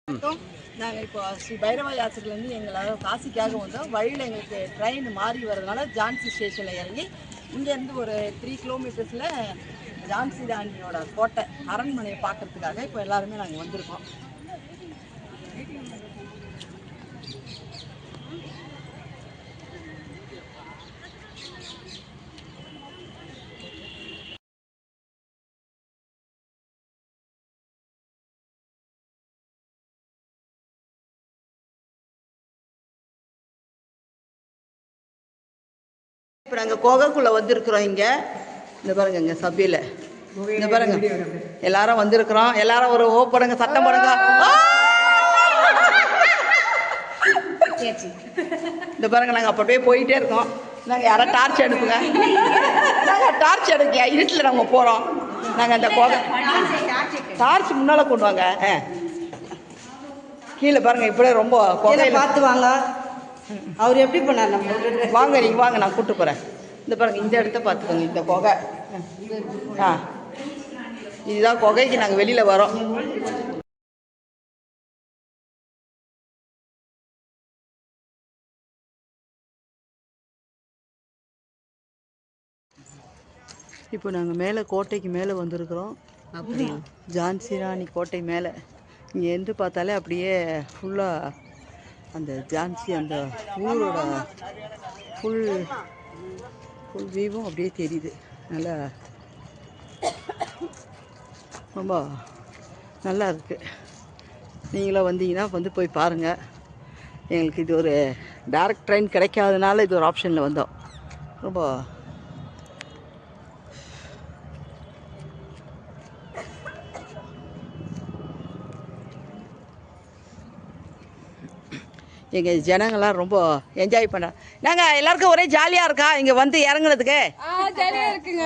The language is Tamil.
நாங்கள் இப்போ ஸ்ரீ பைரவ யாத்திரையிலேருந்து எங்களால் காசிக்காக வந்தோம். வழியில் எங்களுக்கு ட்ரெயின் மாறி வரதுனால ஜான்சி ஸ்டேஷனில் இறங்கி இங்கேருந்து ஒரு 3 கிலோமீட்டர்ஸில் ஜான்சி ராணியோட கோட்டை அரண்மனையை பார்க்கறதுக்காக இப்போ எல்லாருமே நாங்கள் வந்திருக்கோம். இப்போ நாங்கள் கோகைக்குள்ளே வந்திருக்கிறோம். இங்கே இந்த பாருங்க, இங்கே சபையில் இந்த பாருங்க எல்லாரும் வந்திருக்கிறோம். எல்லாரும் ஒரு ஓ போடுங்க, சட்டம் போடுங்க. இந்த பாருங்க, நாங்கள் அப்படியே போயிட்டே இருக்கோம். நாங்கள் யாரும் டார்ச் எடுப்புங்க, நாங்கள் டார்ச் எடுக்க இருட்டில் நாங்கள் போகிறோம். நாங்கள் அந்த கோகை டார்ச் முன்னால் கொண்டு வாங்க. கீழே பாருங்க, இப்படியே ரொம்ப கோகையை பார்த்து வாங்க. அவர் எப்படி பண்ணார்? நம்ம வாங்க, நீங்கள் வாங்க, நான் கூப்பிட்டு போகிறேன். இந்த பாருங்க, இந்த இடத்த பார்த்துக்கோங்க, இந்த குகை. இதுதான் குகைக்கு நாங்கள் வெளியில் வரோம். இப்போ நாங்கள் மேலே கோட்டைக்கு மேலே வந்திருக்கிறோம். அப்படி ஜான்சி ராணி கோட்டை மேலே இங்கே எந்த பார்த்தாலே அப்படியே ஃபுல்லாக அந்த ஜான்சி அந்த ஊரோட ஃபுல் வியூவும் அப்படியே தெரியுது. நல்லா ரொம்ப நல்லா இருக்குது. நீங்களும் வந்தீங்கன்னா வந்து போய் பாருங்கள். எங்களுக்கு இது ஒரு டைரக்ட் ட்ரெயின் கிடைக்காதனால இது ஒரு ஆப்ஷனில் வந்தோம். ரொம்ப எங்கள் ஜனங்கள்லாம் ரொம்ப என்ஜாய் பண்ண. நாங்கள் எல்லாருக்கும் ஒரே ஜாலியாக இருக்கா இங்கே வந்து இறங்குறதுக்கு? ஜாலியாக இருக்குங்க.